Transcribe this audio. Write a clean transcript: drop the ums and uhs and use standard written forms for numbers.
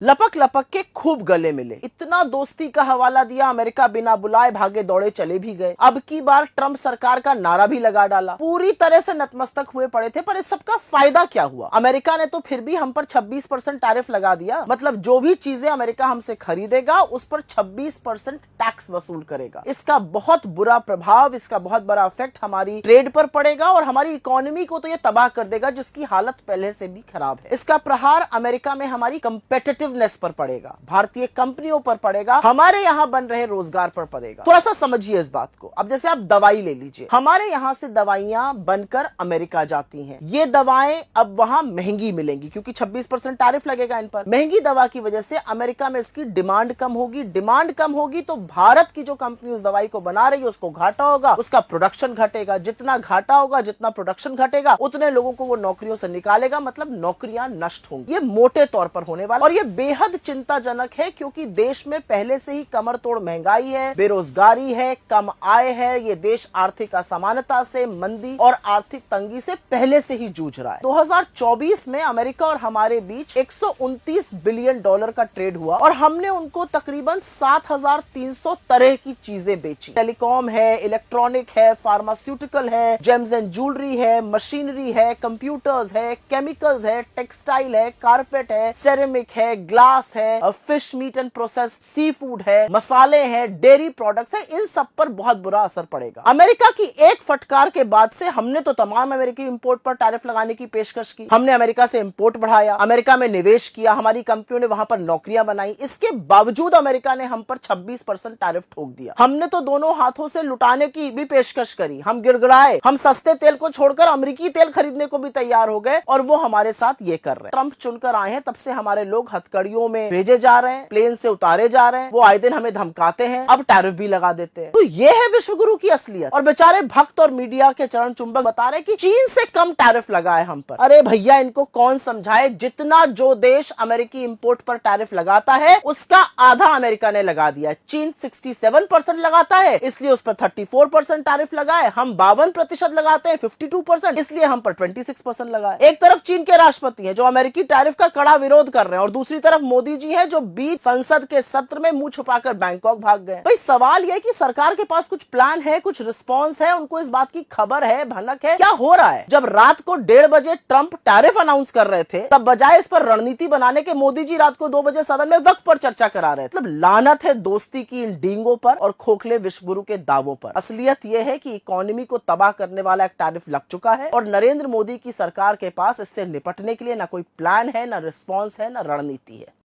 लपक लपक के खूब गले मिले, इतना दोस्ती का हवाला दिया, अमेरिका बिना बुलाए भागे दौड़े चले भी गए। अब की बार ट्रंप सरकार का नारा भी लगा डाला, पूरी तरह से नतमस्तक हुए पड़े थे। पर इस सबका फायदा क्या हुआ? अमेरिका ने तो फिर भी हम पर 26% टैरिफ लगा दिया। मतलब जो भी चीजें अमेरिका हमसे खरीदेगा उस पर 26% टैक्स वसूल करेगा। इसका बहुत बुरा प्रभाव, इसका बहुत बड़ा इफेक्ट हमारी ट्रेड पर पड़ेगा और हमारी इकोनॉमी को तो ये तबाह कर देगा, जिसकी हालत पहले से भी खराब है। इसका प्रहार अमेरिका में हमारी कंपेटिटिवनेस पर पड़ेगा, भारतीय कंपनियों पर पड़ेगा, हमारे यहाँ बन रहे रोजगार पर पड़ेगा। थोड़ा सा समझिए इस बात को। अब जैसे आप दवाई ले लीजिए, हमारे यहाँ से दवाइयां बनकर अमेरिका जाती हैं। ये दवाएं अब वहां महंगी मिलेंगी क्योंकि 26% टैरिफ लगेगा इन पर। महंगी दवा की वजह से अमेरिका में इसकी डिमांड कम होगी। डिमांड कम होगी तो भारत की जो कंपनी उस दवाई को बना रही है उसको घाटा होगा, उसका प्रोडक्शन घटेगा। जितना घाटा होगा, जितना प्रोडक्शन घटेगा, उतने लोगों को वो नौकरियों से निकालेगा, मतलब नौकरियां नष्ट होंगी। ये मोटे तौर पर होने वाला और ये बेहद चिंताजनक है क्योंकि देश में पहले से ही कमर तोड़ महंगाई है, बेरोजगारी है, कम आय है। ये देश आर्थिक असमानता से, मंदी और आर्थिक तंगी से पहले से ही जूझ रहा है। 2024 में अमेरिका और हमारे बीच 129 बिलियन डॉलर का ट्रेड हुआ और हमने उनको तकरीबन 7,300 तरह की चीजें बेची। टेलीकॉम है, इलेक्ट्रॉनिक है, फार्मास्यूटिकल है, जेम्स एंड ज्वेलरी है, मशीनरी है, कंप्यूटर्स है, केमिकल्स है, टेक्सटाइल है, कारपेट है, सेरेमिक है, ग्लास है, fish meat and process sea food है, मसाले हैं, डेयरी प्रोडक्ट्स है। इन सब पर बहुत बुरा असर पड़ेगा। अमेरिका की एक फटकार के बाद से हमने तो तमाम अमेरिकी इंपोर्ट पर टैरिफ लगाने की पेशकश की। हमने अमेरिका से इंपोर्ट बढ़ाया, अमेरिका में निवेश किया, हमारी कंपनियों ने वहां पर नौकरियां बनाई। इसके बावजूद अमेरिका ने हम पर 26% टैरिफ ठोक दिया। हमने तो दोनों हाथों से लुटाने की भी पेशकश करी, हम गिड़गिड़ाए, हम सस्ते तेल को छोड़कर अमेरिकी तेल खरीदने को भी तैयार हो गए और वो हमारे साथ ये कर रहे हैं। ट्रंप चुनकर आए हैं तब से हमारे लोग हथकड़ियों में भेजे जा रहे हैं, प्लेन से उतारे जा रहे हैं। वो आए दिन हमें धमकाते हैं, अब टैरिफ भी लगा देते हैं। तो ये है विश्वगुरु की असलियत। और बेचारे भक्त और मीडिया के चरण चुंबक बता रहे कि चीन से कम टैरिफ लगा है हम पर। अरे भैया, इनको कौन समझाए? जितना जो देश अमेरिकी इंपोर्ट पर टैरिफ लगाता है उसका आधा अमेरिका ने लगा दिया। चीन 67% लगाता है, इसलिए उस पर 34% टैरिफ लगा है। हम 52% लगाते हैं, 52%, इसलिए हम पर 26% लगा है। एक तरफ चीन के राष्ट्रपति हैं जो अमेरिकी टैरिफ का कड़ा विरोध कर रहे हैं और दूसरी तरफ मोदी जी हैं जो बीच संसद के सत्र में मुंह छुपाकर बैंकॉक भाग गए। भाई सवाल यह है कि सरकार के पास कुछ प्लान है, कुछ रिस्पॉन्स है, उनको इस बात की खबर है, भनक है क्या हो रहा है? जब रात को 1:30 बजे ट्रंप टैरिफ अनाउंस कर रहे थे तब बजाय इस पर रणनीति बनाने के मोदी जी रात को 2 बजे सदन में वक्त पर चर्चा करा रहे थे। मतलब लानत है दोस्ती की इन डींगों पर और खोखले विश्वगुरु के दावों पर। असलियत यह है कि इकोनॉमी को तबाह करने वाला एक टैरिफ लग चुका है और नरेंद्र मोदी की सरकार के पास इससे निपटने के लिए ना कोई प्लान है, ना रिस्पॉन्स है, ना रणनीति है।